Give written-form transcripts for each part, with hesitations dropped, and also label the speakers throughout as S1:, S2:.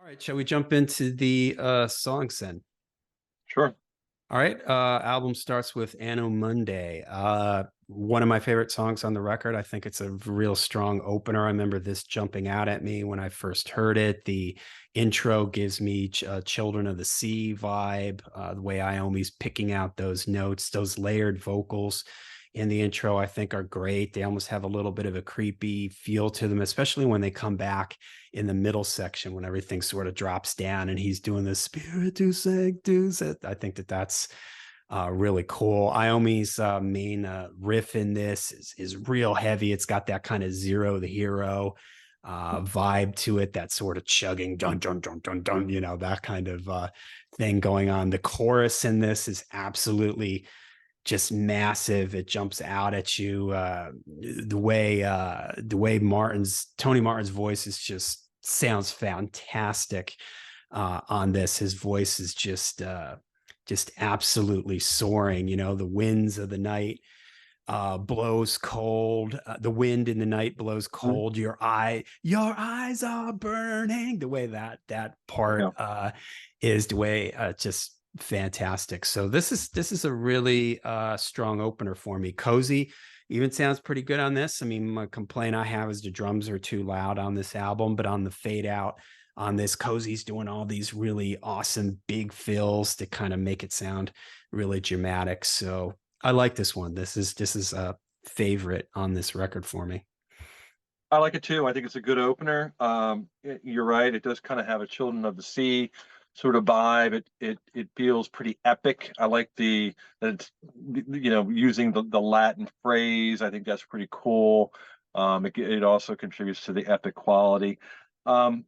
S1: All right, shall we jump into the songs then?
S2: Sure.
S1: All right, album starts with Anno Monday. One of my favorite songs on the record. I think it's a real strong opener. I remember this jumping out at me when I first heard it. The intro gives me Children of the Sea vibe. The way Iommi's picking out those notes, those layered vocals in the intro, I think are great. They almost have a little bit of a creepy feel to them, especially when they come back in the middle section when everything sort of drops down and he's doing the Spiritus Sanctus. I think that's really cool. Iommi's main riff in this is real heavy. It's got that kind of Zero the Hero vibe to it, that sort of chugging, dun, dun, dun, dun, dun, that kind of thing going on. The chorus in this is absolutely just massive. It jumps out at you. The way Tony Martin's voice is just sounds fantastic on this. His voice is just absolutely soaring. The winds of the night blows cold. The wind in the night blows
S2: Mhm.
S1: cold. Your eyes are burning. The way that part
S2: Yeah.
S1: is the way just fantastic. So this is a really strong opener for me. Cozy even sounds pretty good on this. I mean, my complaint I have is the drums are too loud on this album, but on the fade out on this, Cozy's doing all these really awesome big fills to kind of make it sound really dramatic. So I like this one. This is a favorite on this record for me.
S2: I like it too. I think it's a good opener. You're right. It does kind of have a Children of the Sea sort of vibe. It feels pretty epic. I like that it's using the Latin phrase. I think that's pretty cool. It also contributes to the epic quality. Um,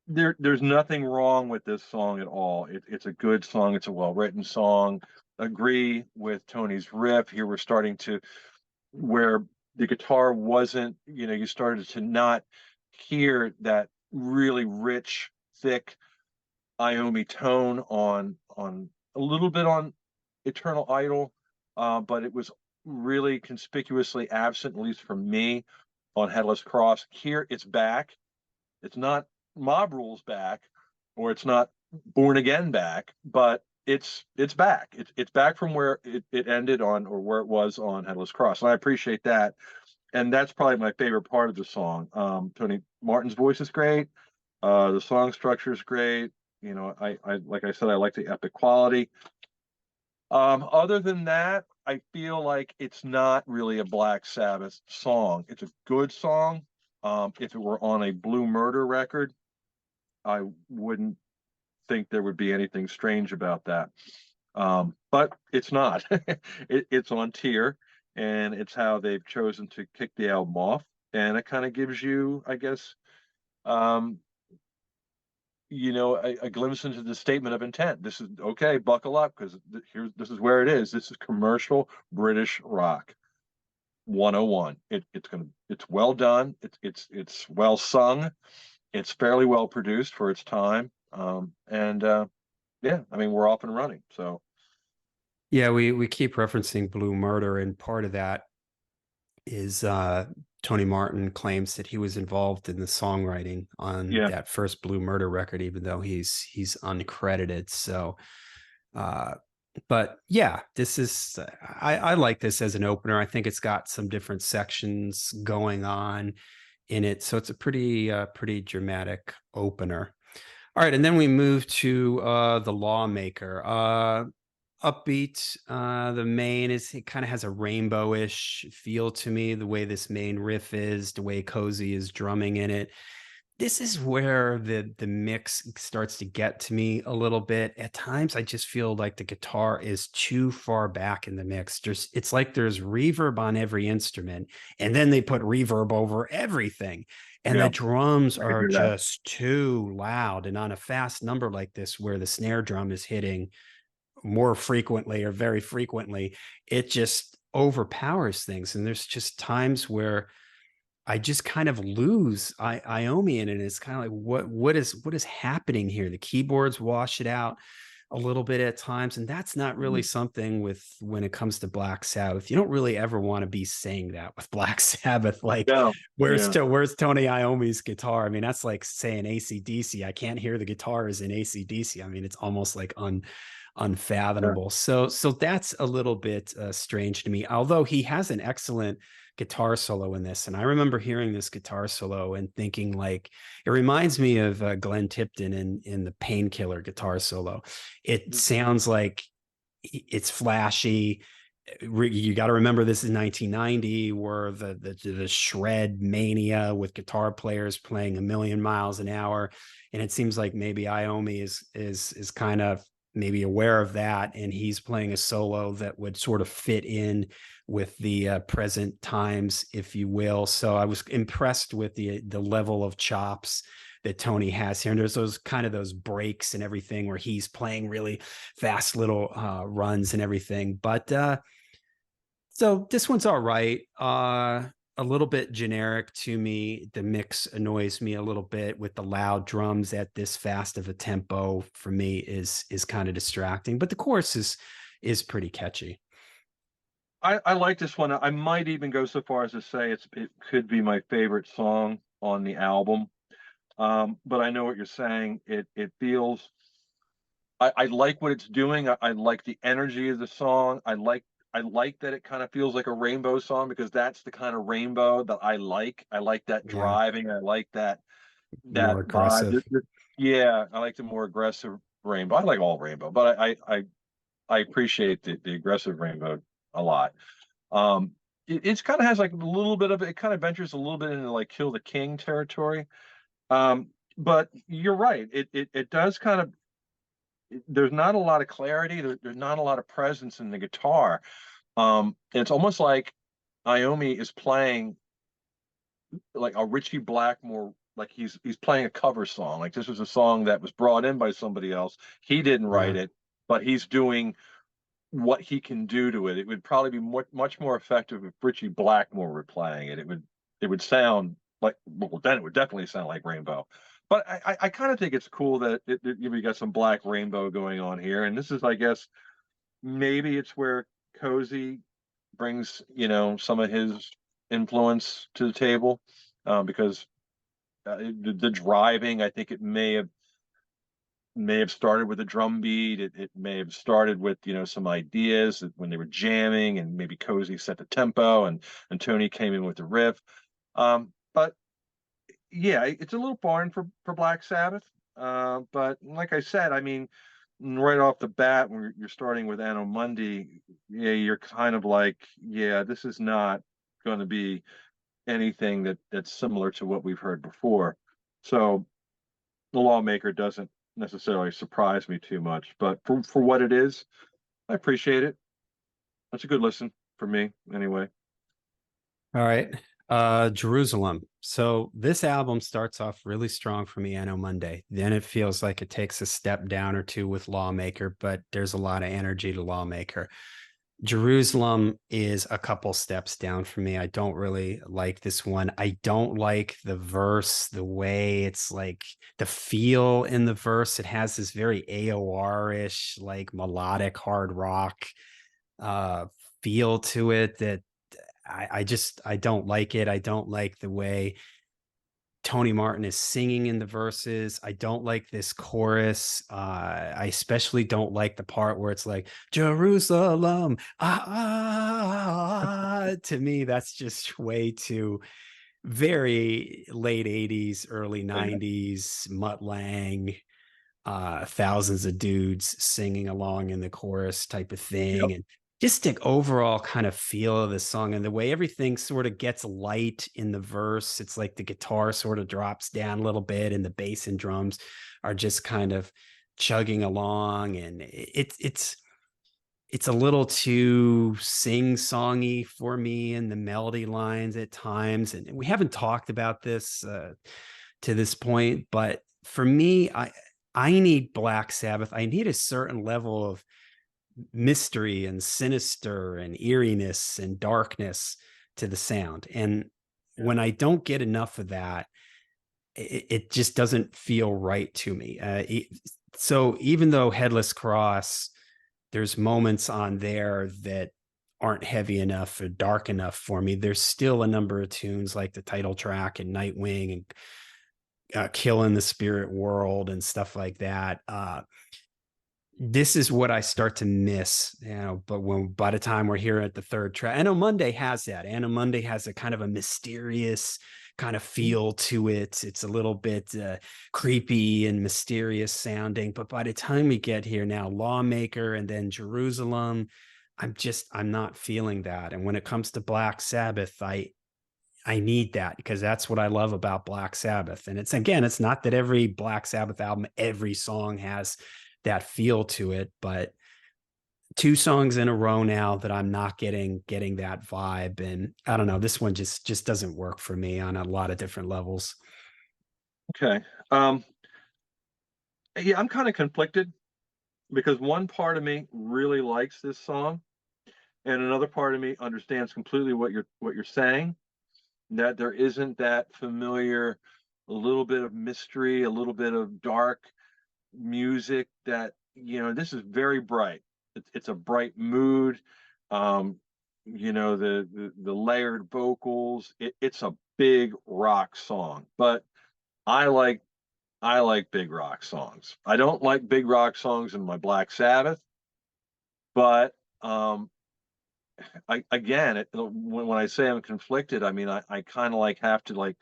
S2: there's nothing wrong with this song at all. It's a good song. It's a well-written song. Agree with Tony's riff. Here we're starting to where the guitar wasn't, you started to not hear that really rich, thick Iommi tone on a little bit on Eternal Idol, but it was really conspicuously absent, at least from me, on Headless Cross. Here it's back. It's not Mob Rules back, or it's not Born Again back, but it's back. It's back from where it ended on, or where it was on Headless Cross. And I appreciate that. And that's probably my favorite part of the song. Tony Martin's voice is great. The song structure is great. I like I said, I like the epic quality. Other than that, I feel like it's not really a Black Sabbath song. It's a good song. If it were on a Blue Murder record, I wouldn't think there would be anything strange about that. But it's not. It's on tier, and it's how they've chosen to kick the album off. And it kind of gives you, I guess, um, a glimpse into the statement of intent. This is okay, buckle up, because this is where it is. This is commercial British rock 101. It's well done. It's well sung. It's fairly well produced for its time. And yeah, I mean, we're off and running. So
S1: Yeah, we keep referencing Blue Murder, and part of that is Tony Martin claims that he was involved in the songwriting on
S2: yeah,
S1: that first Blue Murder record, even though he's uncredited. So but yeah, this is I like this as an opener. I think it's got some different sections going on in it, so it's a pretty dramatic opener. All right, and then we move to the Lawmaker. Upbeat. The main is it kind of has a rainbowish feel to me. The way this main riff is, the way Cozy is drumming in it, this is where the mix starts to get to me a little bit. At times, I just feel like the guitar is too far back in the mix. It's like there's reverb on every instrument, and then they put reverb over everything. And
S2: yeah,
S1: the drums
S2: I can
S1: are
S2: hear that.
S1: just too loud. And on a fast number like this, where the snare drum is hitting more frequently or very frequently, it just overpowers things. And there's just times where I just kind of lose Iommi in it. It's kind of like what is happening here? The keyboards wash it out. a little bit at times, and that's not really
S2: Mhm.
S1: something with when it comes to Black Sabbath. You don't really ever want to be saying that with Black Sabbath. Like,
S2: Yeah, yeah,
S1: where's Tony Iommi's guitar? I mean, that's like saying AC/DC. I can't hear the guitars in AC/DC. I mean, it's almost like
S2: yeah.
S1: unfathomable. So that's a little bit strange to me. Although he has an excellent guitar solo in this, and I remember hearing this guitar solo and thinking like it reminds me of Glenn Tipton in the Painkiller guitar solo. It
S2: Mhm.
S1: sounds like it's flashy. You got to remember this is 1990, where the shred mania with guitar players playing a million miles an hour, and it seems like maybe Iommi is kind of maybe aware of that, and he's playing a solo that would sort of fit in with the present times, if you will. So I was impressed with the level of chops that Tony has here. And there's those kind of those breaks and everything where he's playing really fast little runs and everything. But so this one's all right. A little bit generic to me. The mix annoys me a little bit with the loud drums at this fast of a tempo. For me, is kind of distracting. But the chorus is pretty catchy.
S2: I like this one. I might even go so far as to say it could be my favorite song on the album. But I know what you're saying. It feels I like what it's doing. I like the energy of the song. I like that it kind of feels like a rainbow song because that's the kind of rainbow that I like. I like that
S1: Yeah,
S2: driving. I like
S1: more
S2: that vibe.
S1: aggressive.
S2: Yeah, I like the more aggressive rainbow. I like all rainbow, but I appreciate the aggressive rainbow a lot. It's kind of has like a little bit of it kind of ventures a little bit into like Kill the King territory. But you're right. It does kind of there's not a lot of clarity. There's not a lot of presence in the guitar. It's almost like Iommi is playing like a Richie Blackmore, like he's playing a cover song. Like this was a song that was brought in by somebody else. He didn't write
S1: Yeah.
S2: it, but he's doing what he can do to it. It would probably be much more effective if Richie Blackmore were playing it. It would sound like well then it would definitely sound like Rainbow. But I kind of think it's cool that we got some Black Rainbow going on here, and this is I guess maybe it's where Cozy brings some of his influence to the table because the driving I think it may have started with a drum beat. It may have started with some ideas that when they were jamming, and maybe Cozy set the tempo, and Tony came in with the riff. But yeah, it's a little foreign for Black Sabbath. But like I said, I mean, right off the bat, when you're starting with Anno Mundi, yeah, you're kind of like, yeah, this is not going to be anything that's similar to what we've heard before. So the Lawmaker doesn't necessarily surprise me too much, but for what it is, I appreciate it. That's a good listen for me, anyway.
S1: All right. Jerusalem. So this album starts off really strong for me, Anno Monday. Then it feels like it takes a step down or two with Lawmaker, but there's a lot of energy to Lawmaker. Jerusalem is a couple steps down for me. I don't really like this one. I don't like the verse, the way it's like the feel in the verse. It has this very AOR-ish, like melodic hard rock uh feel to it that I don't like it. I don't like the way Tony Martin is singing in the verses. I don't like this chorus. I especially don't like the part where it's like Jerusalem. To me, that's just way too very late 80s, early
S2: Yeah.
S1: 90s, Mutt Lang, thousands of dudes singing along in the chorus type of
S2: Yep.
S1: thing. And just the overall kind of feel of the song and the way everything sort of gets light in the verse. It's like the guitar sort of drops down a little bit and the bass and drums are just kind of chugging along. And it's a little too sing-songy for me in the melody lines at times. And we haven't talked about this to this point, but for me, I need Black Sabbath. I need a certain level of mystery and sinister and eeriness and darkness to the sound. And
S2: Yeah.
S1: when I don't get enough of that, it just doesn't feel right to me. So even though Headless Cross, there's moments on there that aren't heavy enough or dark enough for me. There's still a number of tunes like the title track and Nightwing and Killing the Spirit World and stuff like that. This is what I start to miss, but when by the time we're here at the third track, I know Monday has that. Anno Monday has a kind of a mysterious kind of feel to it. It's a little bit creepy and mysterious sounding. But by the time we get here now, Lawmaker and then Jerusalem, I'm not feeling that. And when it comes to Black Sabbath, I need that because that's what I love about Black Sabbath. And it's not that every Black Sabbath album, every song has that feel to it, but two songs in a row now that I'm not getting that vibe. And I don't know, this one just doesn't work for me on a lot of different levels.
S2: Okay. Yeah, I'm kind of conflicted because one part of me really likes this song, and another part of me understands completely what you're saying. That there isn't that familiar, a little bit of mystery, a little bit of dark music. That this is very bright. It's a bright mood. Um, the layered vocals. It's a big rock song, but I like I like big rock songs. I don't like big rock songs in my Black Sabbath, but when I say I'm conflicted, I mean I kind of like have to like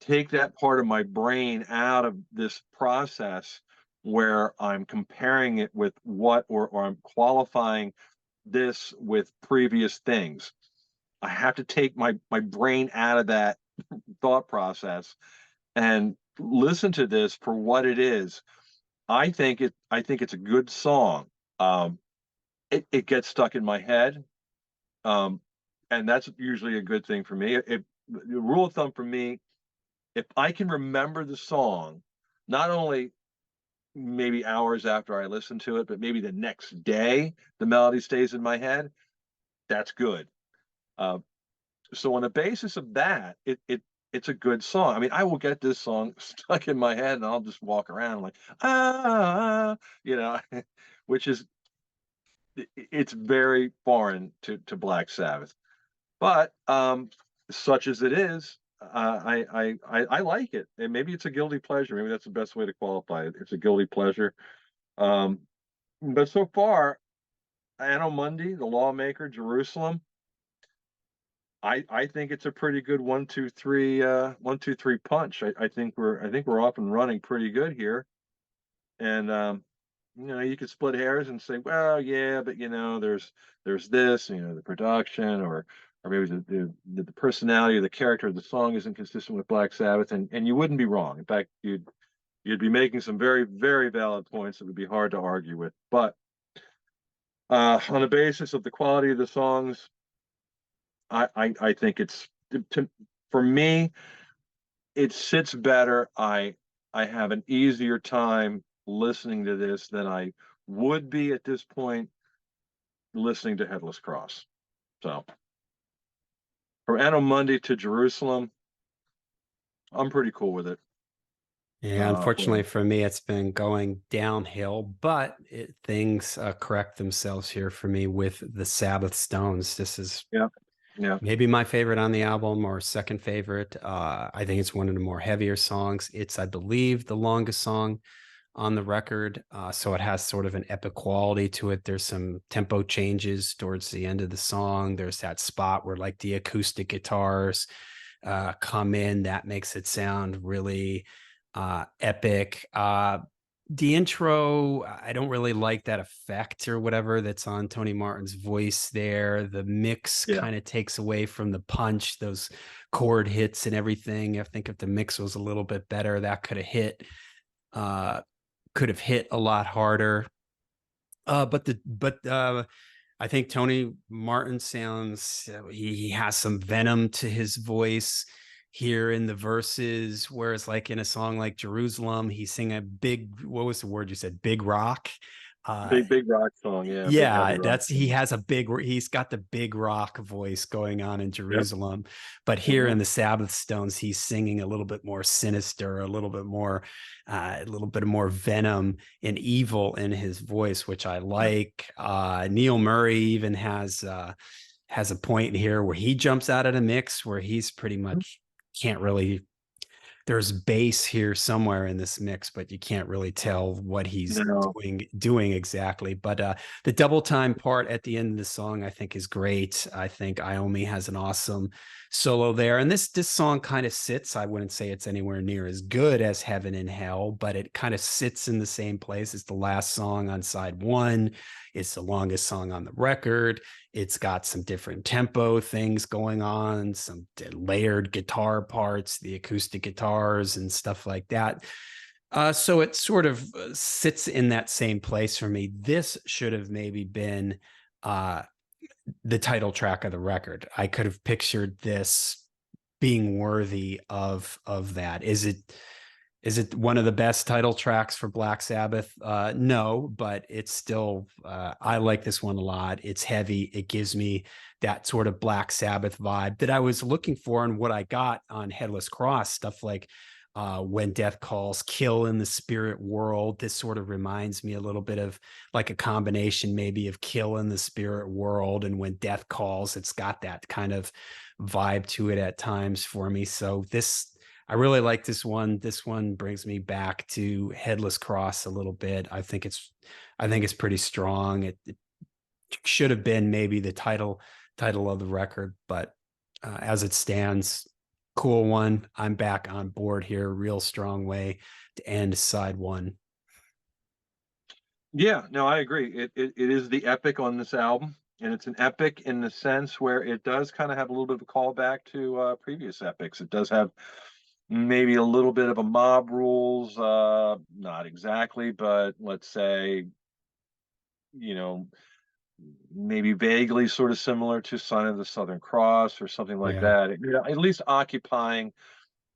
S2: take that part of my brain out of this process where I'm comparing it with or I'm qualifying this with previous things. I have to take my brain out of that thought process and listen to this for what it is. I think it's a good song. Um, it gets stuck in my head. Um, and that's usually a good thing for me. The rule of thumb for me, if I can remember the song, not only maybe hours after I listen to it, but maybe the next day, the melody stays in my head, that's good. Uh, so on the basis of that, it's a good song. I mean, I will get this song stuck in my head, and I'll just walk around like you know, which is it's very foreign to Black Sabbath. But such as it is, I like it, and maybe it's a guilty pleasure. Maybe that's the best way to qualify it. It's a guilty pleasure. Um, but so far, Anno Mundi, The Lawmaker, Jerusalem. I think it's a pretty good 1, 2, 3, 1, 2, 3 punch. I think we're off and running pretty good here. And you could split hairs and say, well, yeah, but there's this, the production or maybe the personality or the character of the song isn't consistent with Black Sabbath, and you wouldn't be wrong. In fact, you'd be making some very, very valid points that would be hard to argue with. But on the basis of the quality of the songs, I think for me, it sits better. I have an easier time listening to this than I would be at this point listening to Headless Cross. So from Anno Mundi to Jerusalem, I'm pretty cool with it.
S1: Yeah, unfortunately
S2: Well,
S1: for me, it's been going downhill, but things correct themselves here for me with the Sabbath Stones. This is
S2: yeah, yeah,
S1: maybe my favorite on the album or second favorite. I think it's one of the more heavier songs. It's, I believe, the longest song on the record. So it has sort of an epic quality to it. There's some tempo changes towards the end of the song. There's that spot where like the acoustic guitars come in that makes it sound really epic. The intro, I don't really like that effect or whatever that's on Tony Martin's voice there. The mix
S2: yeah,
S1: kind of takes away from the punch, those chord hits and everything. I think if the mix was a little bit better, that uh, could have hit a lot harder. But I think Tony Martin sounds he has some venom to his voice here in the verses, whereas like in a song like Jerusalem, he sing a big, what was the word you said, big rock. Uh,
S2: Big rock song, yeah, big heavy
S1: yeah,
S2: rock
S1: that's he
S2: song.
S1: has a big he's got the big rock voice going on in
S2: Yep.
S1: Jerusalem, but here
S2: Hmm.
S1: in the Sabbath Stones, he's singing a little bit more sinister, a little bit more venom and evil in his voice, which I
S2: Yeah.
S1: like. Neil Murray even has a point here where he jumps out of the mix, where he's pretty much can't really there's bass here somewhere in this mix, but you can't really tell what he's
S2: No.
S1: doing exactly. But the double time part at the end of the song, I think, is great. I think Iommi has an awesome solo there, and this song kind of sits. I wouldn't say it's anywhere near as good as Heaven and Hell, but it kind of sits in the same place as the last song on side one. It's the longest song on the record. It's got some different tempo things going on, some layered guitar parts, the acoustic guitars and stuff like that. So it sort of sits in that same place for me. This should have maybe been uh, the title track of the record. I could have pictured this being worthy of that. Is it one of the best title tracks for Black Sabbath? No, but it's still, I like this one a lot. It's heavy. It gives me that sort of Black Sabbath vibe that I was looking for and what I got on Headless Cross, stuff like When Death Calls, Kill in the Spirit World. This sort of reminds me a little bit of like a combination maybe of Kill in the Spirit World and When Death Calls. It's got that kind of vibe to it at times for me. So I really like this one. This one brings me back to Headless Cross a little bit. I think it's pretty strong. It should have been maybe the title of the record, but as it stands, cool one. I'm back on board here. Real strong way to end side one.
S2: Yeah, no, I agree. It is the epic on this album, and it's an epic in the sense where it does kind of have a little bit of a callback to previous epics. It does have maybe a little bit of a Mob Rules, not exactly, but let's say, you know, maybe vaguely sort of similar to Sign of the Southern Cross or something like
S1: Yeah.
S2: that. At least occupying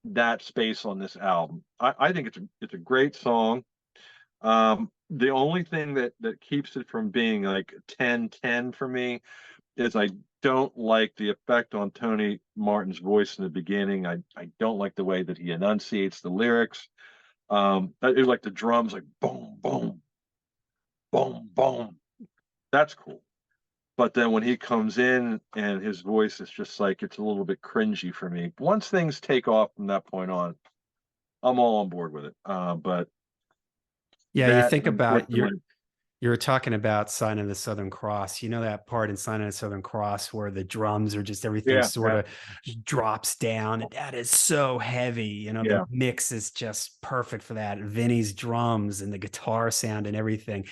S2: that space on this album. I think it's a great song. The only thing that keeps it from being like 10-10 for me is I don't like the effect on Tony Martin's voice in the beginning. I don't like the way that he enunciates the lyrics. It's like the drums, like boom, boom, boom, boom. That's cool. But then when he comes in and his voice is just like it's a little bit cringy for me. Once things take off from that point on, I'm all on board with it. But
S1: Yeah, you
S2: that
S1: think about
S2: unfortunately,
S1: you were talking about Sign of the Southern Cross. You know that part in Sign of the Southern Cross where the drums are just everything
S2: yeah,
S1: sort
S2: yeah,
S1: of drops down. That is so heavy. The
S2: yeah.
S1: mix is just perfect for that. Vinny's drums and the guitar sound and everything.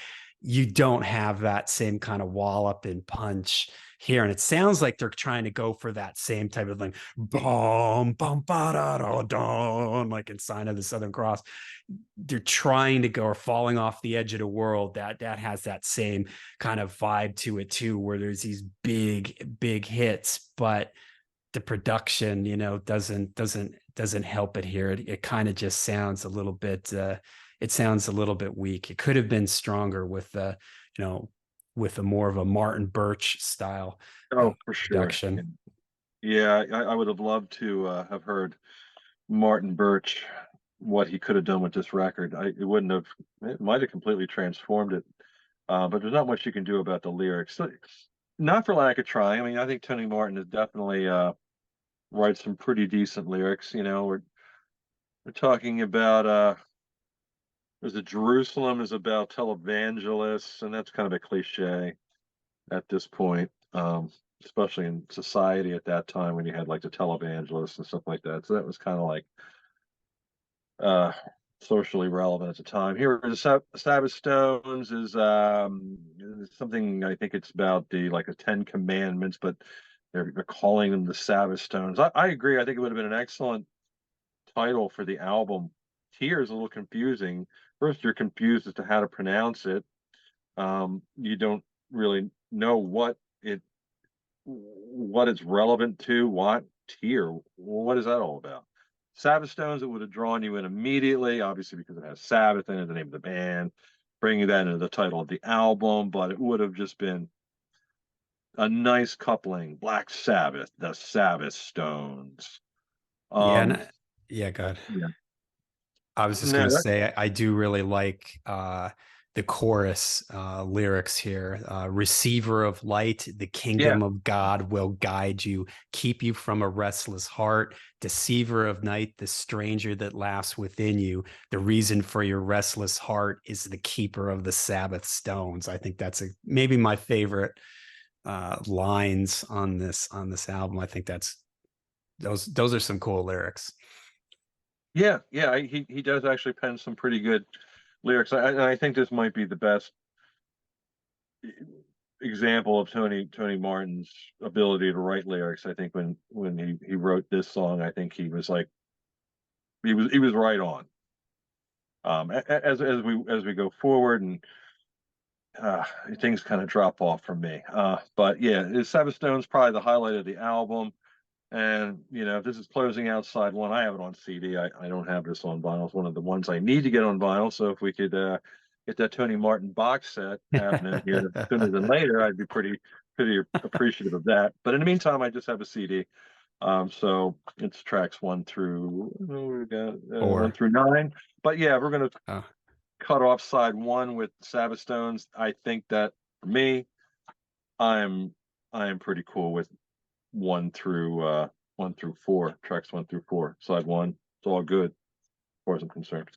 S1: You don't have that same kind of wallop and punch here. And it sounds like they're trying to go for that same type of thing. Boom, bum, ba, da, da, da, like in Sign of the Southern Cross. They're trying to go or falling off the edge of the world. That has that same kind of vibe to it too, where there's these big hits, but the production doesn't help it here. It kind of just sounds a little bit it sounds a little bit weak. It could have been stronger with you know with a more of a Martin Birch style
S2: Oh, for sure.
S1: production.
S2: Yeah, I would have loved to have heard Martin Birch what he could have done with this record. It wouldn't have. It might have completely transformed it. But there's not much you can do about the lyrics. So, not for lack of trying. I mean, I think Tony Martin is definitely writes some pretty decent lyrics. We're talking about there's a Jerusalem is about televangelists, and that's kind of a cliche at this point, especially in society at that time when you had like the televangelists and stuff like that. So that was kind of like uh, socially relevant at the time. Here, the Sabbath Stones is something I think it's about the like the Ten Commandments, but they're calling them the Sabbath Stones. I agree. I think it would have been an excellent title for the album. Here is a little confusing. First, you're confused as to how to pronounce it. You don't really know what it's relevant to, what tier, what is that all about? Sabbath Stones, it would have drawn you in immediately, obviously because it has Sabbath in it, the name of the band. bringing that into the title of the album, but it would have just been a nice coupling. Black Sabbath, the Sabbath Stones.
S1: Yeah,
S2: Um,
S1: yeah, God.
S2: yeah,
S1: I was just
S2: no,
S1: gonna
S2: that,
S1: say I do really like the chorus lyrics here. Receiver of light, the
S2: yeah,
S1: kingdom of God will guide you, keep you from a restless heart. Deceiver of night, the stranger that laughs within you. The reason for your restless heart is the keeper of the Sabbath stones. I think that's maybe my favorite lines on this album. I think that's those are some cool lyrics.
S2: yeah, yeah. He does actually pen some pretty good lyrics. I think this might be the best example of Tony Martin's ability to write lyrics. I think when he wrote this song, I think he was like he was right on. As we go forward and uh, things kind of drop off from me. But yeah, Sabbath Stone's probably the highlight of the album. And you know, if this is closing out side one, I have it on CD. I don't have this on vinyl. It's one of the ones I need to get on vinyl. So if we could get that Tony Martin box set happening here sooner than later, I'd be pretty appreciative of that. But in the meantime, I just have a CD. So it's tracks we got 1 through 9. But yeah, we're gonna
S1: Uh,
S2: cut off side one with Sabbath Stones. I think that for me, I'm I am pretty cool with 1 through 4, tracks 1 through 4, side one. It's all good as far as I'm concerned.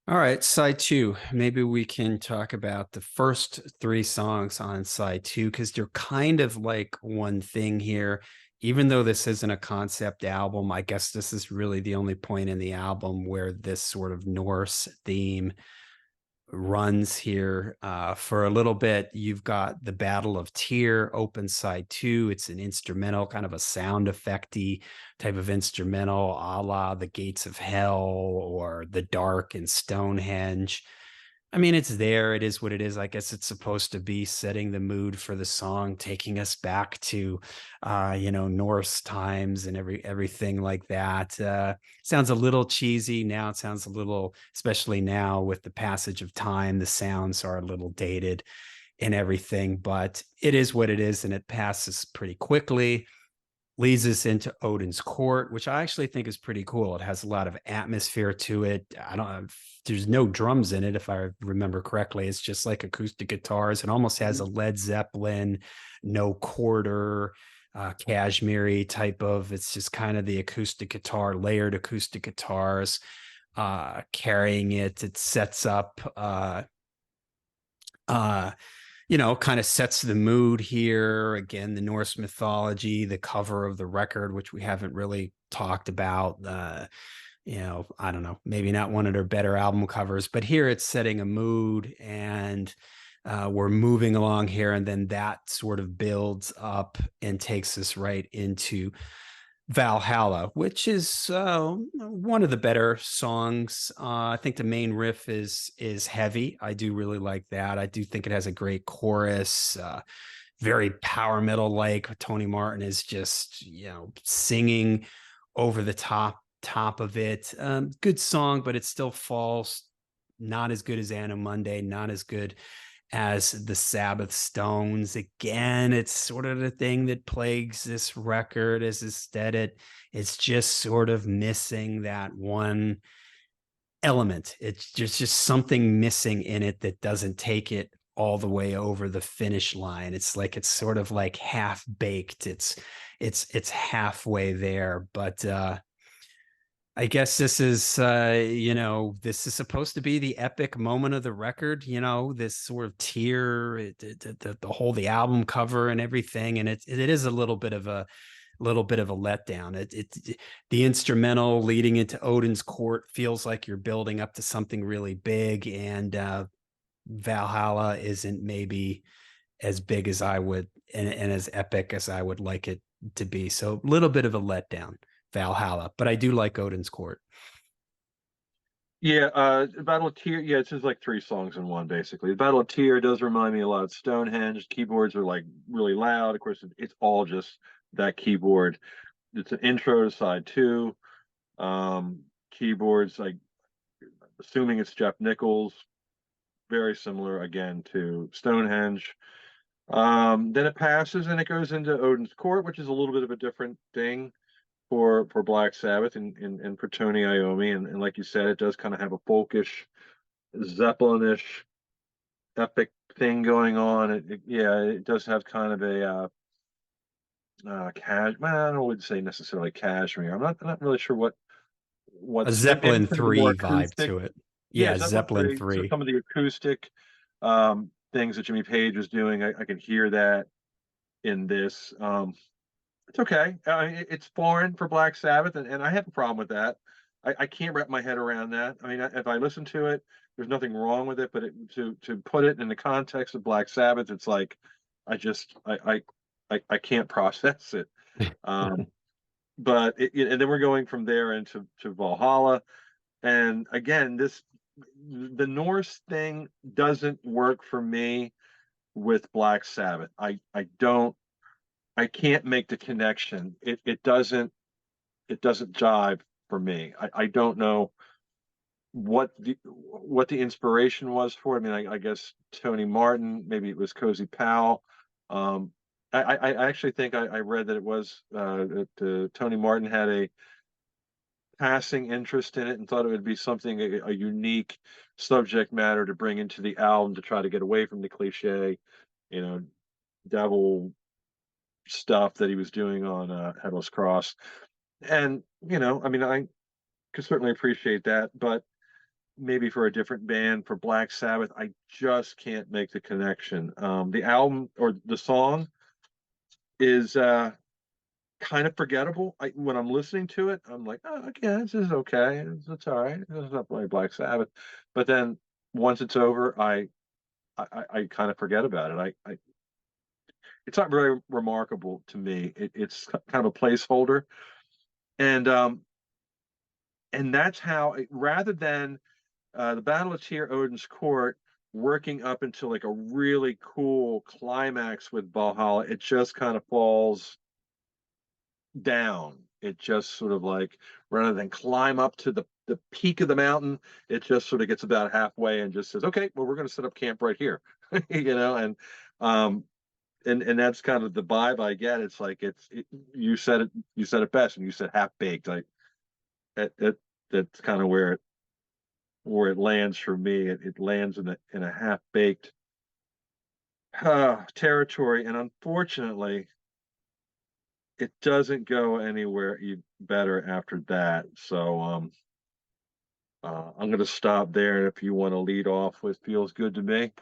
S1: All right, side two. Maybe we can talk about the first three songs on side two because they're kind of like one thing here. Even though this isn't a concept album, I guess this is really the only point in the album where this sort of Norse theme runs here for a little bit. You've got the Battle of Tyr, open side two. It's an instrumental, kind of a sound effecty type of instrumental, a la the Gates of Hell or the Dark and Stonehenge. I mean, it's there. It is what it is. I guess it's supposed to be setting the mood for the song, taking us back to, Norse times and everything like that. Sounds a little cheesy now. It sounds a little, especially now with the passage of time, the sounds are a little dated and everything. But it is what it is, and it passes pretty quickly, leads us into Odin's Court, which I actually think is pretty cool. It has a lot of atmosphere to it. I don't know, there's no drums in it, if I remember correctly. It's just like acoustic guitars. It almost has a Led Zeppelin, no quarter, cashmere type of, it's just kind of the acoustic guitar, layered acoustic guitars carrying it. It sets up uh kind of sets the mood here. Again, the Norse mythology, the cover of the record, which we haven't really talked about. I don't know, maybe not one of their better album covers, but here it's setting a mood and we're moving along here. And then that sort of builds up and takes us right into Valhalla, which is one of the better songs. I think the main riff is heavy. I do really like that. I do think it has a great chorus, very power metal like. Tony Martin is just singing over the top of it. Good song, but it still falls not as good as Anna Monday, not as good as the Sabbath Stones. Again, it's sort of the thing that plagues this record is that it's just sort of missing that one element. It's just something missing in it that doesn't take it all the way over the finish line. It's like it's sort of like half baked. It's halfway there, but I guess this is, this is supposed to be the epic moment of the record, this sort of tier, the whole, the album cover and everything. And it is a little bit of a letdown. The instrumental leading into Odin's Court feels like you're building up to something really big. And Valhalla isn't maybe as big as I would and as epic as I would like it to be. So a little bit of a letdown, Valhalla, but I do like Odin's Court.
S2: Yeah, Battle of Tyr. Yeah, it's just like 3 songs in one, basically. The Battle of Tyr does remind me a lot of Stonehenge. Keyboards are like really loud. Of course, it's all just that keyboard. It's an intro to side two. Keyboards, like assuming it's Jeff Nichols, very similar again to Stonehenge. Then it passes and it goes into Odin's Court, which is a little bit of a different thing for Black Sabbath and for Tony Iommi. And like you said, it does kind of have a folkish, Zeppelinish, epic thing going on. Yeah, it does have kind of a well, I wouldn't say necessarily cashmere. I'm not really sure
S1: A
S2: what's maybe
S1: Zeppelin
S2: some of the more
S1: 3 vibe
S2: acoustic.
S1: to it.
S2: Yeah,
S1: Yeah,
S2: Zeppelin
S1: Zeppelin
S2: 3. So
S1: 3.
S2: some of the acoustic things that Jimmy Page was doing, I can hear that in this. It's okay. I mean, it's foreign for Black Sabbath, and I have a problem with that. I can't wrap my head around that. I mean, if I listen to it, there's nothing wrong with it, but to put it in the context of Black Sabbath, it's like I just I can't process it. Um, but and then we're going from there into Valhalla, and again, the Norse thing doesn't work for me with Black Sabbath. I can't make the connection. It doesn't jive for me. I don't know what the inspiration was for it. I mean, I guess Tony Martin, maybe it was Cozy Powell. Um, I actually think I read that it was that Tony Martin had a passing interest in it and thought it would be something a unique subject matter to bring into the album to try to get away from the cliche, you know, devil stuff that he was doing on Headless Cross. And I mean, I could certainly appreciate that, but maybe for a different band, for Black Sabbath, I just can't make the connection. The album or the song is kind of forgettable. When I'm listening to it, I'm like, oh, okay, this is okay. It's all right. It's not like Black Sabbath. But then once it's over, I kind of forget about it. It's not very remarkable to me. It's kind of a placeholder, and that's how, rather than the Battle of Tyr Odin's Court working up into like a really cool climax with Valhalla, it just kind of falls down. It just sort of like, rather than climb up to the peak of the mountain, it just sort of gets about halfway and just says, okay, well, we're going to set up camp right here. And um and that's kind of the vibe I get. It's like you said it best, and you said half baked. That's kind of where it lands for me. It lands in a half baked territory, and unfortunately, it doesn't go anywhere better after that. So I'm going to stop there. And if you want to lead off with "Feels Good to Me,"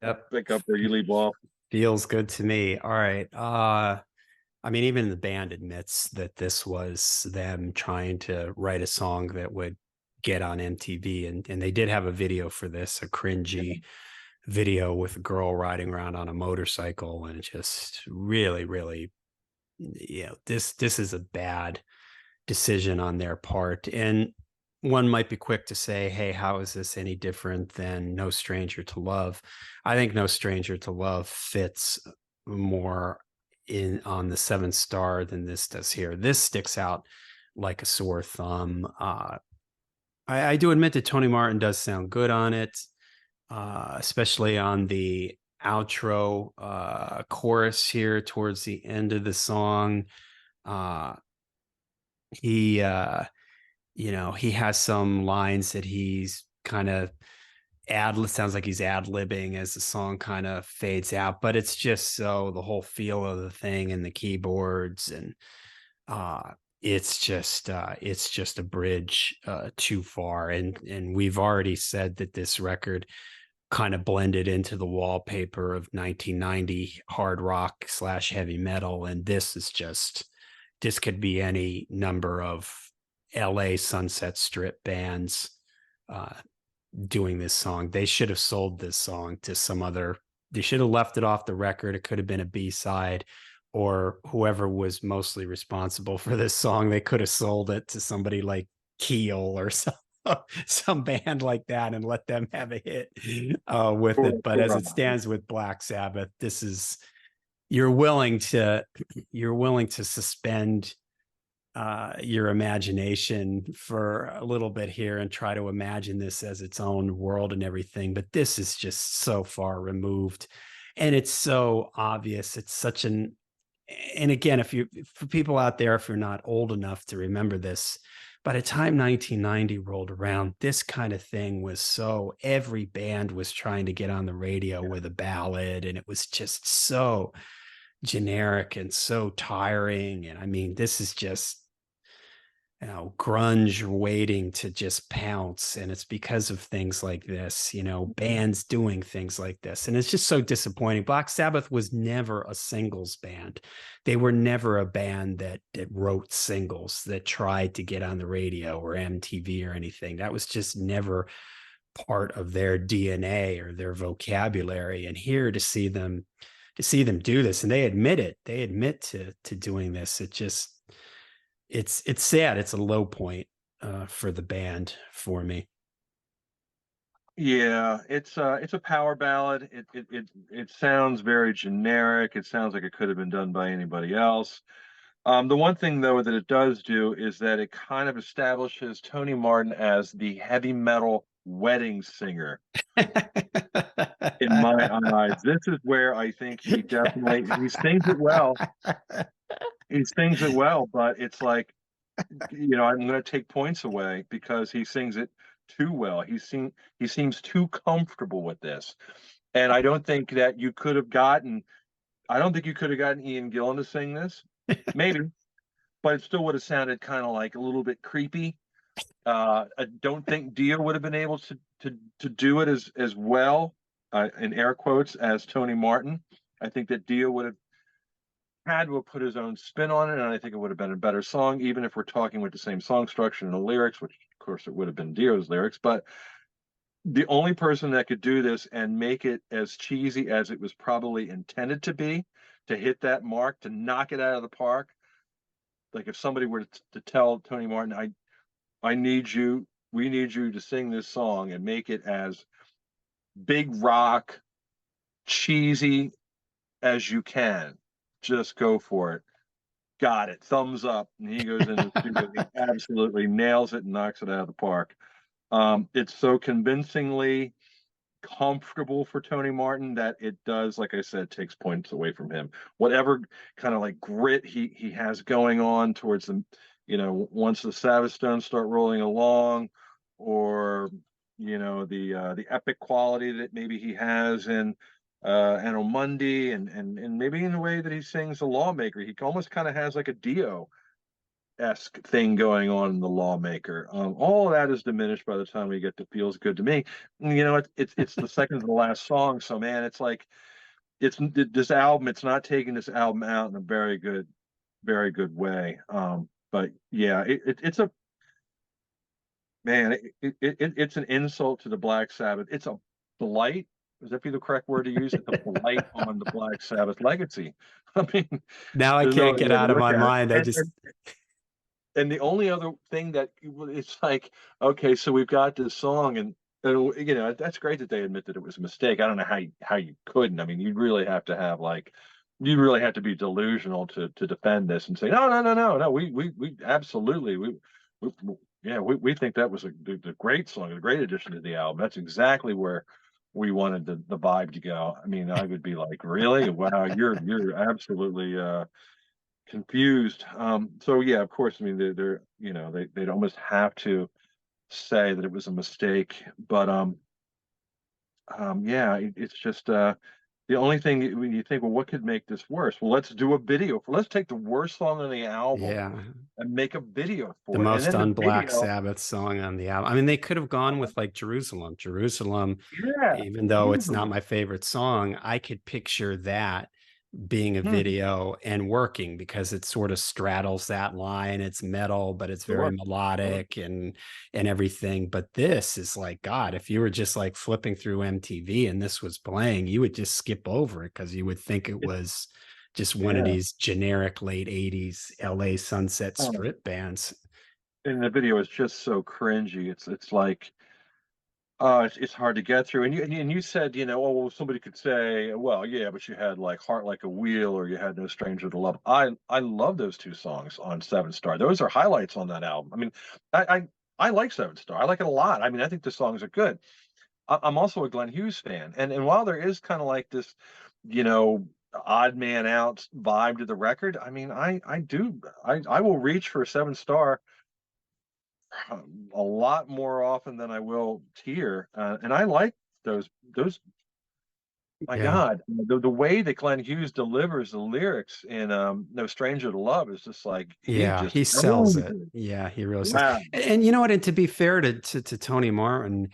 S1: Yep.
S2: pick up where you leave off.
S1: Feels good to me. All right. I mean, even the band admits that this was them trying to write a song that would get on MTV, and they did have a video for this, a cringy video with a girl riding around on a motorcycle, and it just really, really, this is a bad decision on their part. And one might be quick to say, hey, how is this any different than No Stranger to Love? I think No Stranger to Love fits more in on the seventh star than this does here. This sticks out like a sore thumb. I do admit that Tony Martin does sound good on it, especially on the outro chorus here towards the end of the song. Uh, he he has some lines that he's kind of sounds like he's ad-libbing as the song kind of fades out, but it's just so the whole feel of the thing and the keyboards, and uh it's just a bridge too far. And we've already said that this record kind of blended into the wallpaper of 1990 hard rock slash heavy metal, and this could be any number of LA Sunset Strip bands uh, doing this song. They should have sold this song to some other, they should have left it off the record. It could have been a B-side, or whoever was mostly responsible for this song, they could have sold it to somebody like Keel or some band like that and let them have a hit with
S2: Sure,
S1: it. But as
S2: sure.
S1: it stands with Black Sabbath, this is, you're willing to suspend your imagination for a little bit here and try to imagine this as its own world and everything. But this is just so far removed. And it's so obvious. It's such an, and again, if you, for people out there, if you're not old enough to remember this, by the time 1990 rolled around, this kind of thing was so, every band was trying to get on the radio with a ballad, and it was just so generic and so tiring. And I mean, this is just, grunge waiting to just pounce. And it's because of things like this, bands doing things like this. And it's just so disappointing. Black Sabbath was never a singles band. They were never a band that wrote singles, that tried to get on the radio or MTV or anything. That was just never part of their DNA or their vocabulary. And here to see them do this, and they admit it. They admit to doing this. It's sad. It's a low point for the band for me.
S2: Yeah, it's a power ballad. It sounds very generic. It sounds like it could have been done by anybody else. The one thing though that it does do is that it kind of establishes Tony Martin as the heavy metal wedding singer in my eyes. This is where I think he sings it well. He sings it well, but it's like, I'm going to take points away because he sings it too well. He seems too comfortable with this, and I don't think you could have gotten Ian Gillan to sing this, maybe, but it still would have sounded kind of like a little bit creepy. I don't think Dio would have been able to do it as well, in air quotes, as Tony Martin. I think that Dio would have had to have put his own spin on it, and I think it would have been a better song, even if we're talking with the same song structure and the lyrics, which of course it would have been Dio's lyrics. But the only person that could do this and make it as cheesy as it was probably intended to be, to hit that mark, to knock it out of the park. Like if somebody were to tell Tony Martin, I need you, we need you to sing this song and make it as big rock, cheesy as you can. Just go for it. Got it. Thumbs up. And he goes in the studio. He absolutely nails it and knocks it out of the park. It's so convincingly comfortable for Tony Martin that it does, like I said, takes points away from him. Whatever kind of like grit he has going on towards the, once the Sabbath stones start rolling along, or the epic quality that maybe he has in Anno Mundi, and maybe in the way that he sings the Lawmaker, he almost kind of has like a Dio esque thing going on in the Lawmaker. All of that is diminished by the time we get to Feels Good to Me. And, it's the second to the last song, so man, it's like this album. It's not taking this album out in a very good way. But yeah, it's a man. It's an insult to the Black Sabbath. It's a blight. Would that be the correct word to use? It's a blight on the Black Sabbath legacy. I mean,
S1: Now I
S2: there's no
S1: can't
S2: other
S1: get
S2: way to
S1: out of
S2: look
S1: my
S2: at it.
S1: mind.
S2: And the only other thing that it's like, okay, so we've got this song, and that's great that they admit that it was a mistake. I don't know how you couldn't. I mean, you really have to be delusional to defend this and say no. We absolutely we yeah, we think that was the great song, a great addition to the album. That's exactly where we wanted the vibe to go. I mean, I would be like, really? Wow, you're absolutely confused. So yeah, of course. I mean, they'd almost have to say that it was a mistake, but yeah, it's just the only thing when you think, well, what could make this worse? Well, let's do a video for. Let's take the worst song on the album
S1: Yeah,
S2: and make a video
S1: the
S2: for it, and
S1: most
S2: then the
S1: un-Black
S2: video.
S1: Sabbath song on the album. I mean, they could have gone with like Jerusalem. Jerusalem,
S2: Yeah,
S1: even though it's not
S2: easily.
S1: my favorite song, I could picture that being a
S2: Hmm,
S1: video and working because it sort of straddles that line. It's metal, but it's very
S2: sure, sure.
S1: melodic and everything. But this is like, God, if you were just like flipping through MTV and this was playing, you would just skip over it because you would think it
S2: It,
S1: was just one of
S2: yeah.
S1: these generic late 80s LA Sunset
S2: Oh,
S1: Strip bands.
S2: and the video is just so cringy. It's like It's hard to get through. And you said, oh, well, somebody could say, well, yeah, but you had like Heart Like a Wheel or you had No Stranger to Love. I love those two songs on Seven Star. Those are highlights on that album. I mean, I I like Seven Star. I like it a lot. I mean, I think the songs are good. I'm also a Glenn Hughes fan, and while there is kind of like this, you know, odd man out vibe to the record, I mean, I will reach for Seven Star a lot more often than I will Tear, and I like those. My
S1: Yeah.
S2: God, the way that Glenn Hughes delivers the lyrics in "No Stranger to Love" is just like he
S1: Yeah,
S2: just
S1: he sells
S2: owns
S1: it.
S2: it.
S1: Yeah, he really sells.
S2: Wow.
S1: And you know what? And to be fair to Tony Martin,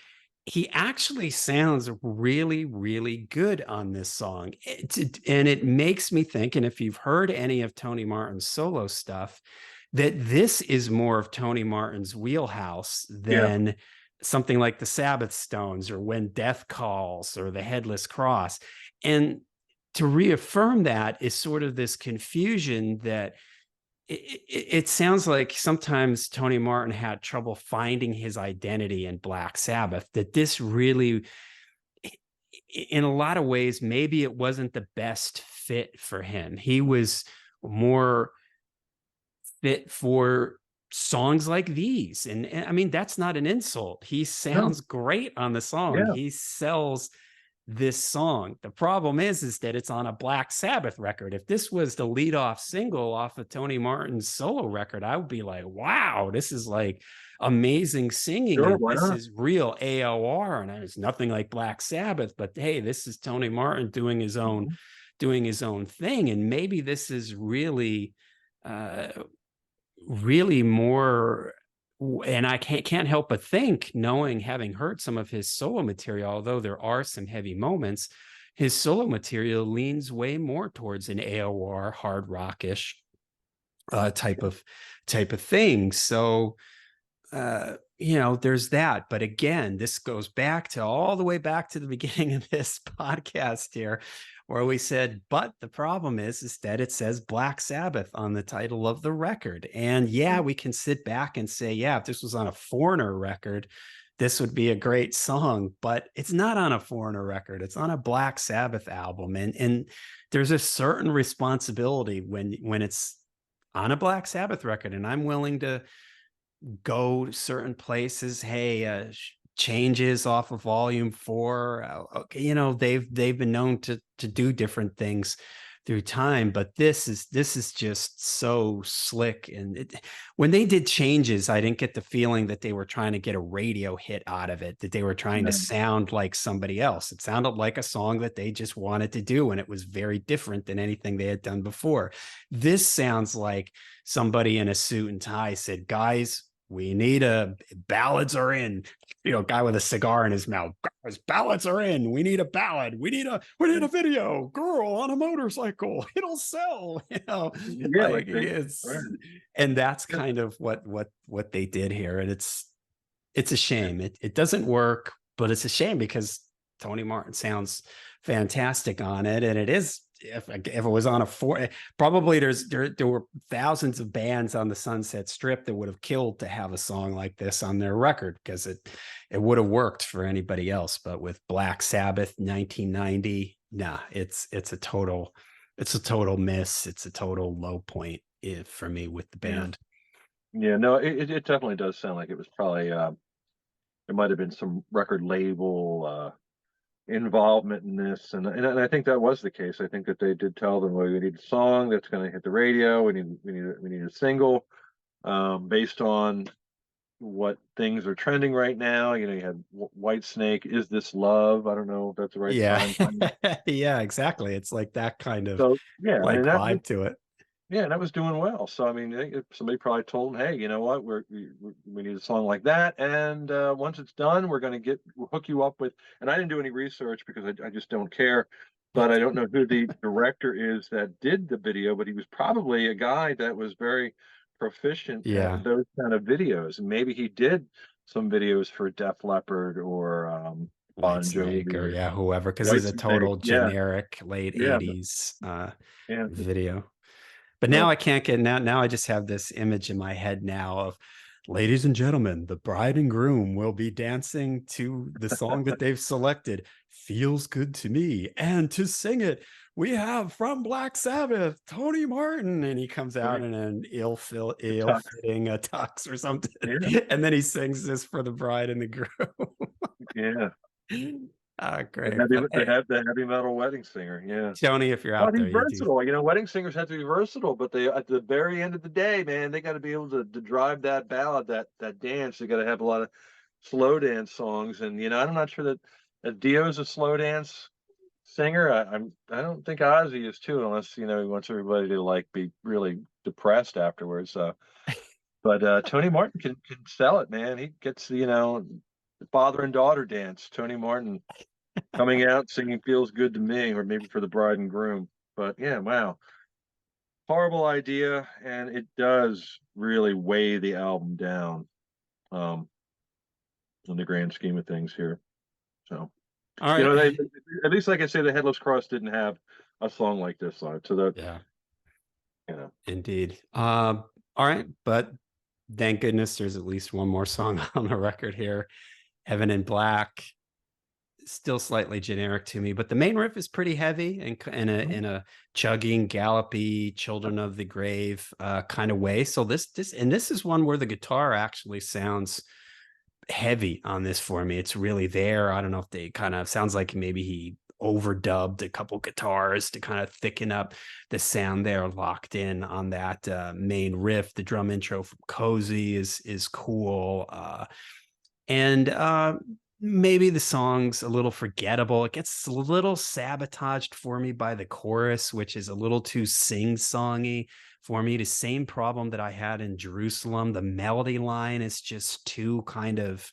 S1: he actually sounds really, really good on this song. And it makes me think, and if you've heard any of Tony Martin's solo stuff, that this is more of Tony Martin's wheelhouse
S2: Yeah.
S1: than something like the Sabbath Stones or When Death Calls or the Headless Cross. And to reaffirm that is sort of this confusion that it sounds like sometimes Tony Martin had trouble finding his identity in Black Sabbath, that this really, in a lot of ways, maybe it wasn't the best fit for him. He was more fit for songs like these. And I mean, that's not an insult. He
S2: No.
S1: sounds great on the song.
S2: Yeah.
S1: He sells this song. The problem is that it's on a Black Sabbath record. If this was the lead off single off of Tony Martin's solo record, I would be like, wow, this is like amazing singing.
S2: Sure.
S1: And
S2: Why
S1: this
S2: not?
S1: is real AOR. And it's nothing like Black Sabbath, but hey, this is Tony Martin
S2: Mhm.
S1: doing his own thing. And maybe this is really uh really more, and I can't help but think, knowing, having heard some of his solo material, although there are some heavy moments, his solo material leans way more towards an AOR hard rockish type
S2: Sure.
S1: of thing. So there's that. But again, this goes back to all the way back to the beginning of this podcast here, where we said, but the problem is that it says Black Sabbath on the title of the record. And yeah, we can sit back and say, yeah, if this was on a Foreigner record, this would be a great song, but it's not on a Foreigner record. It's on a Black Sabbath album. And there's a certain responsibility when it's on a Black Sabbath record. And I'm willing to go to certain places. Hey, changes off of volume 4. Okay, they've been known to do different things through time, but this is just so slick. And when they did changes, I didn't get the feeling that they were trying to get a radio hit out of it, that they were trying to
S2: No.
S1: sound like somebody else. It sounded like a song that they just wanted to do, and it was very different than anything they had done before. This sounds like somebody in a suit and tie said, guys, we need ballads are in, guy with a cigar in his mouth. Guys, ballads are in. We need a ballad. We need a video. Girl on a motorcycle. It'll sell.
S2: Yeah, like
S1: Like
S2: they, right.
S1: and that's
S2: Yeah.
S1: kind of what they did here. And it's a shame. It doesn't work, but it's a shame because Tony Martin sounds fantastic on it, and it is. If it was on a four, probably there were thousands of bands on the Sunset Strip that would have killed to have a song like this on their record, because it would have worked for anybody else. But with Black Sabbath 1990, nah, it's a total miss. It's a total low point for me with the
S2: Yeah.
S1: band.
S2: Yeah. No, it definitely does sound like it was probably there might have been some record label involvement in this, and I think that was the case. I think that they did tell them, well, we need a song that's going to hit the radio. We need a single based on what things are trending right now. You had White Snake, Is This Love? I don't know if that's the right
S1: Yeah.
S2: time.
S1: Yeah, exactly. It's like that kind of
S2: So yeah,
S1: like
S2: and
S1: vibe to it.
S2: that was doing well. So I mean, I think if somebody probably told them, hey, you know what, we need a song like that, and once it's done, we'll hook you up with. And I didn't do any research because I just don't care. But I don't know who the director is that did the video, but he was probably a guy that was very proficient at
S1: Yeah.
S2: those kind of videos. And maybe he did some videos for Def Leppard or
S1: White
S2: Bon
S1: Snake,
S2: Jovi
S1: or
S2: or
S1: yeah, whoever, because
S2: White
S1: he's a
S2: Snake.
S1: total
S2: Yeah,
S1: generic late
S2: yeah,
S1: 80s
S2: yeah.
S1: video. But now
S2: Well,
S1: I can't get now I just have this image in my head now of ladies and gentlemen, the bride and groom will be dancing to the song that they've selected, Feels Good to Me. And to sing it, we have from Black Sabbath, Tony Martin. And he comes out
S2: Right.
S1: in an
S2: The tux.
S1: ill-fitting tux or something.
S2: Yeah.
S1: And then he sings this for the bride and the groom.
S2: Yeah. The
S1: Great.
S2: heavy,
S1: But
S2: the,
S1: hey,
S2: the heavy metal wedding singer. Yeah.
S1: Tony, if you're
S2: Well,
S1: out
S2: he's
S1: there, you do.
S2: versatile. Wedding singers have to be versatile, but they at the very end of the day, man, they got to be able to drive that ballad, that dance. They got to have a lot of slow dance songs, and I'm not sure that Dio's a slow dance singer. I don't think Ozzy is too, unless he wants everybody to like be really depressed afterwards. But Tony Martin can sell it, man. He gets the father and daughter dance. Tony Martin coming out singing "Feels Good to Me," or maybe for the bride and groom. But yeah, wow, horrible idea, and it does really weigh the album down, um, in the grand scheme of things here. So
S1: All right.
S2: they at least, like I say, the Headless Cross didn't have a song like this on it, so that
S1: Yeah,
S2: you know,
S1: indeed. All right. But thank goodness there's at least one more song on the record here. Heaven in Black, still slightly generic to me, but the main riff is pretty heavy and in a chugging, gallopy, Children of the Grave kind of way. So this is one where the guitar actually sounds heavy on this for me. It's really there. I don't know if they kind of sounds like maybe he overdubbed a couple guitars to kind of thicken up the sound there, locked in on that main riff. The drum intro from Cozy is cool. And maybe the song's a little forgettable. It gets a little sabotaged for me by the chorus, which is a little too sing-songy for me. The same problem that I had in Jerusalem. The melody line is just too kind of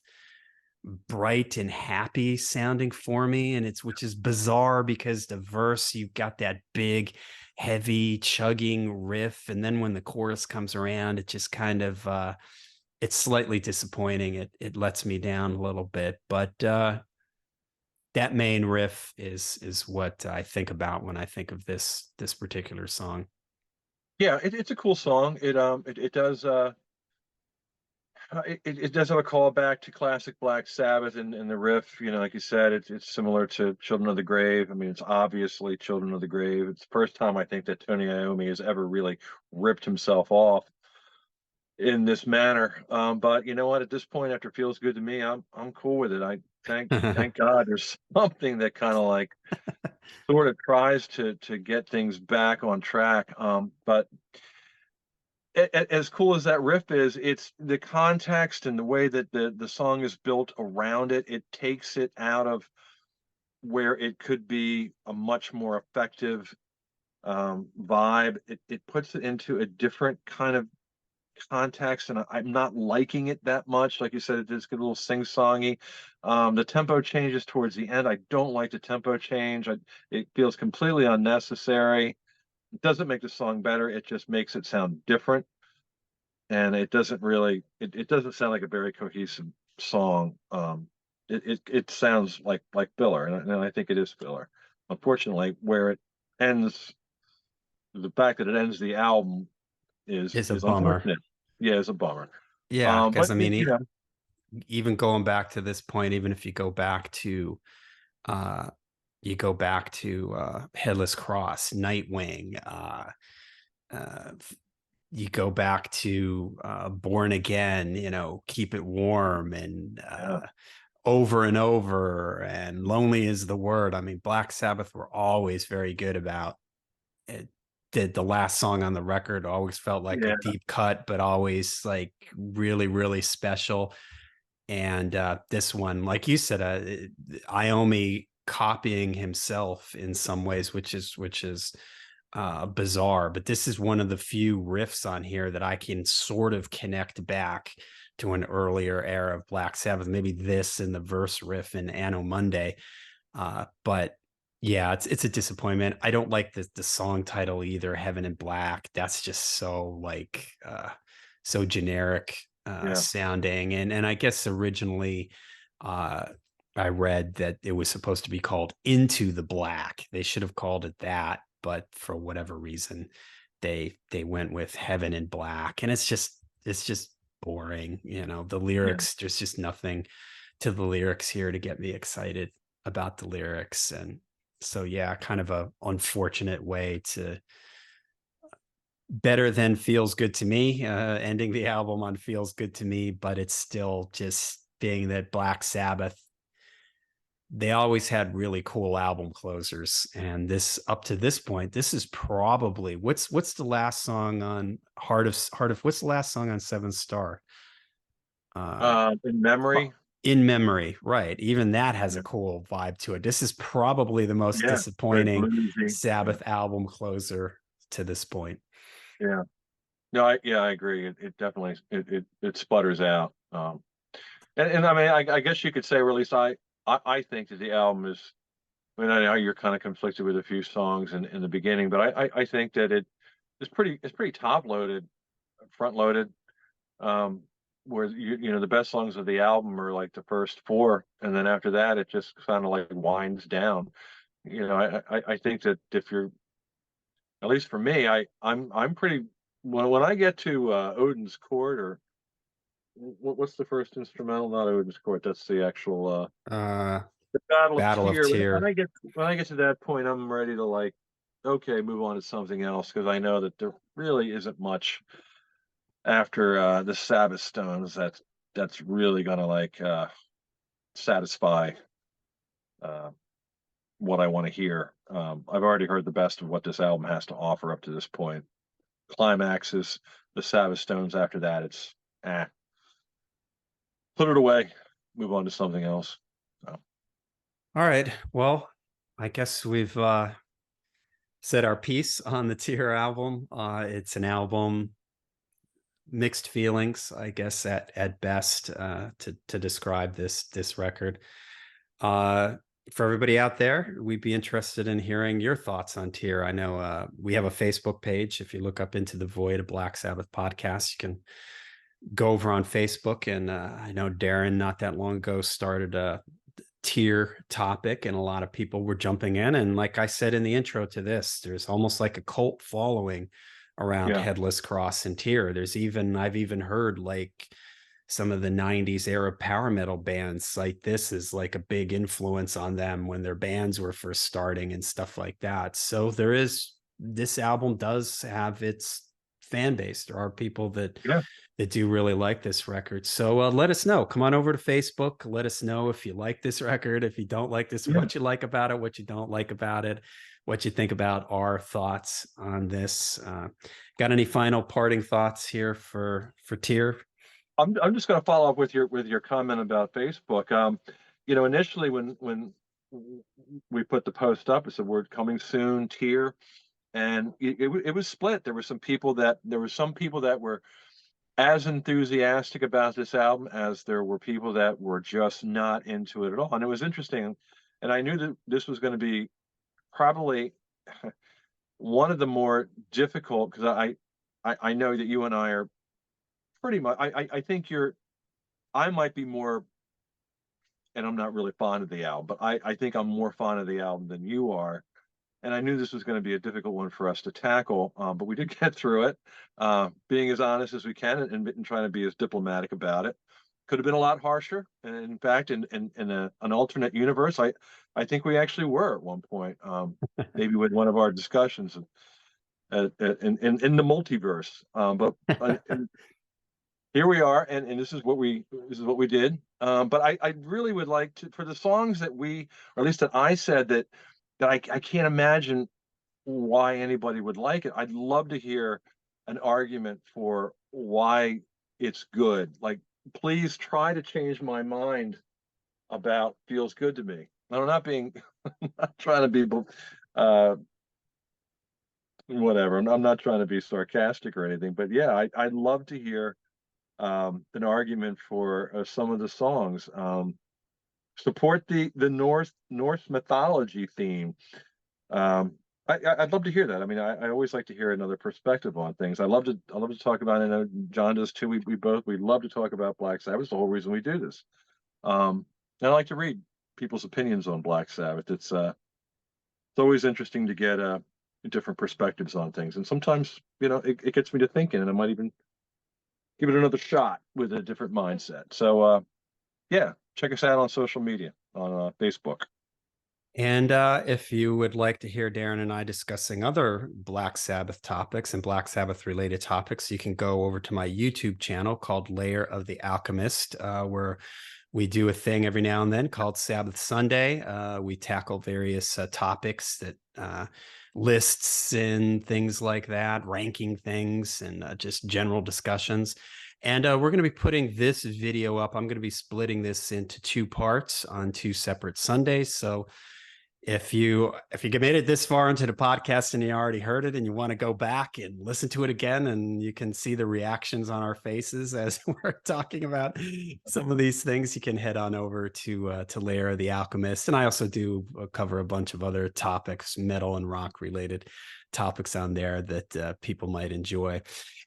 S1: bright and happy sounding for me, and it's which is bizarre because the verse, you've got that big heavy chugging riff, and then when the chorus comes around, it just kind of it's slightly disappointing. It lets me down a little bit, but that main riff is what I think about when I think of this particular song.
S2: yeah, it's a cool song. It does. It does have a callback to classic Black Sabbath and the riff. Like you said, it's similar to Children of the Grave. I mean, it's obviously Children of the Grave. It's the first time I think that Tony Iommi has ever really ripped himself off in this manner. But you know what? At this point, after Feels Good to Me, I'm cool with it. I thank God there's something that kind of like sort of tries to get things back on track. But as cool as that riff is, it's the context and the way that the song is built around it. It takes it out of where it could be a much more effective vibe. It puts it into a different kind of context, and I'm not liking it that much. Like you said, it does get a little sing-songy. The tempo changes towards the end. I don't like the tempo change. It feels completely unnecessary. It doesn't make the song better. It just makes it sound different, and it doesn't really. It doesn't sound like a very cohesive song. It sounds like filler, and I think it is filler. Unfortunately, where it ends, the fact that it ends the album is
S1: Is a
S2: is
S1: bummer.
S2: unfortunate. Yeah, it's a bummer.
S1: Yeah, because
S2: But
S1: I mean, even going back to this point, even if uh you go back to Headless Cross, Nightwing, uh you go back to Born Again, Keep It Warm, and
S2: yeah,
S1: Over and Over, and Lonely Is the Word. I mean, Black Sabbath were always very good about it. The last song on the record always felt like a
S2: yeah,
S1: deep cut, but always like really, really special. And this one, like you said, Iommi copying himself in some ways, which is bizarre. But this is one of the few riffs on here that I can sort of connect back to an earlier era of Black Sabbath. Maybe this and the verse riff in Anno Monday. But yeah, it's a disappointment. I don't like the song title either, Heaven and Black. That's just so generic
S2: yeah,
S1: sounding. And I guess originally uh I read that it was supposed to be called Into the Black. They should have called it that, but for whatever reason, they went with Heaven and Black. And it's just boring. The
S2: Yeah.
S1: lyrics, there's just nothing to the lyrics here to get me excited about the lyrics. And so, yeah, kind of a unfortunate way to better than feels good to me, ending the album on feels good to me, but it's still just being that Black Sabbath, they always had really cool album closers. And this, up to this point, this is probably what's the last song on Heart of what's the last song on Seventh Star? Uh
S2: In memory.
S1: in Memory, right? Even that has
S2: Yeah.
S1: a cool vibe to it. This is probably the most
S2: Yeah. Very
S1: disappointing
S2: bluesy. Yeah.
S1: Sabbath album closer to this point.
S2: Yeah. No, I agree. It definitely it sputters out. And I mean, I guess you could say, or at least I think that the album is. I mean, I know you're kind of conflicted with a few songs in the beginning, but I think that it's pretty top loaded, front loaded. Um, where the best songs of the album are like the first four, and then after that it just kind of like winds down. I think that if you're, at least for me, I'm pretty, when I get to Odin's Court, or what's the first instrumental? Not Odin's Court. That's the actual
S1: Uh
S2: the Battle of
S1: Battle of
S2: Tyr. When
S1: Tyr.
S2: I get to that point, I'm ready to like, okay, move on to something else, because I know that there really isn't much after the Sabbath Stones that's really gonna like satisfy uh, what I want to hear. I've already heard the best of what this album has to offer up to this point. Climaxes, the Sabbath Stones. After that, it's put it away, move on to something else. So,
S1: All right. Well, I guess we've said our piece on the Tyr album. It's an album, mixed feelings, I guess, at best, to describe this record. Uh, for everybody out there, we'd be interested in hearing your thoughts on Tyr. I know we have a Facebook page. If you look up Into the Void, a Black Sabbath podcast, you can go over on Facebook. And I know Darren, not that long ago, started a Tyr topic, and a lot of people were jumping in. And like I said in the intro to this, there's almost like a cult following around
S2: yeah,
S1: Headless Cross and Tyr. I've even heard like some of the 90s era power metal bands cite this as like a big influence on them when their bands were first starting and stuff like that. So this album does have its fan base. There are people
S2: yeah,
S1: that do really like this record. So let us know. Come on over to Facebook. Let us know if you like this record, if you don't like this,
S2: yeah.
S1: what you like about it, what you don't like about it, what you think about our thoughts on this. Got any final parting thoughts here for Tyr?
S2: I'm just going to follow up with your comment about Facebook. Initially when we put the post up, it said word coming soon, Tyr, and it was split. There were some people that were as enthusiastic about this album as there were people that were just not into it at all. And it was interesting. And I knew that this was going to be probably one of the more difficult, because I know that you and I are pretty much, I think I might be more, and I'm not really fond of the album, but I think I'm more fond of the album than you are. And I knew this was going to be a difficult one for us to tackle, but we did get through it, being as honest as we can, and trying to be as diplomatic about it. Could have been a lot harsher, and in fact, an alternate universe, I think we actually were at one point, maybe with one of our discussions in the multiverse. But and here we are, and this is what we did. But I really would like to, for the songs that we, or at least that I said that I can't imagine why anybody would like it. I'd love to hear an argument for why it's good. Like, please try to change my mind about feels good to me. I'm not being, I'm not trying to be, uh, whatever. I'm not trying to be sarcastic or anything, but yeah, I'd love to hear an argument for some of the songs. Support the Norse mythology theme. Um, I'd love to hear that. I mean, I always like to hear another perspective on things. I love to talk about it. I know John does too. We love to talk about Black Sabbath. It's the whole reason we do this. And I like to read people's opinions on Black Sabbath. It's always interesting to get different perspectives on things. And sometimes, it gets me to thinking, and it might even give it another shot with a different mindset. So yeah, check us out on social media on Facebook.
S1: And if you would like to hear Darren and I discussing other Black Sabbath topics and Black Sabbath related topics, you can go over to my YouTube channel called Layer of the Alchemist, where we do a thing every now and then called Sabbath Sunday. We tackle various topics that lists and things like that, ranking things, and just general discussions. And we're going to be putting this video up. I'm going to be splitting this into 2 parts on 2 separate Sundays. So if you made it this far into the podcast and you already heard it and you want to go back and listen to it again, and you can see the reactions on our faces as we're talking about some of these things, you can head on over to Layer of the Alchemist. And I also do cover a bunch of other topics, metal and rock related topics on there that people might enjoy.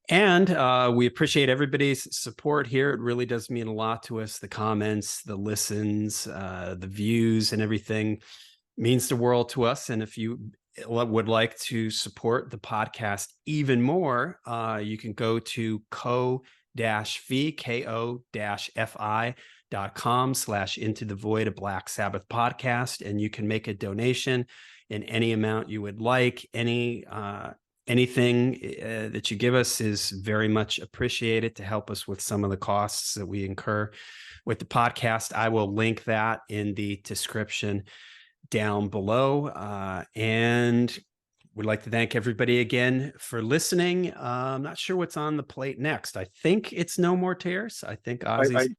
S1: And we appreciate everybody's support here. It really does mean a lot to us. The comments, the listens, the views, and everything means the world to us. And if you would like to support the podcast even more, you can go to ko-fi.com/into the void of Black Sabbath podcast. And you can make a donation in any amount you would like. Anything that you give us is very much appreciated to help us with some of the costs that we incur with the podcast. I will link that in the description down below. And we'd like to thank everybody again for listening. I'm not sure what's on the plate next. I think it's No More Tears. I think Ozzy's.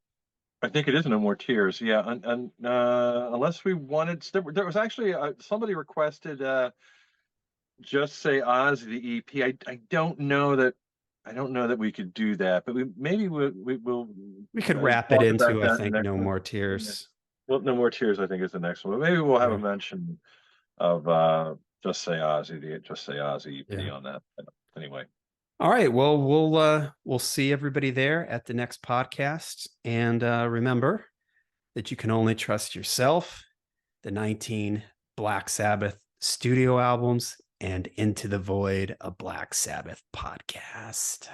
S2: I think it is No More Tears. Yeah, and unless we wanted, there was actually somebody requested Just Say Ozzy the EP. I don't know that we could do that, but maybe we'll
S1: We could wrap it
S2: talk about
S1: into, I
S2: that in the
S1: think,
S2: next
S1: No
S2: one.
S1: More
S2: Yeah.
S1: Tears.
S2: Well, No More Tears, I think, is the next one. But maybe we'll have a
S1: Yeah.
S2: mention of Just Say Ozzy, the Just Say Ozzy EP
S1: Yeah.
S2: on that. Anyway.
S1: All right. Well, we'll see everybody there at the next podcast. And remember that you can only trust yourself, the 19 Black Sabbath studio albums, and Into the Void, a Black Sabbath podcast.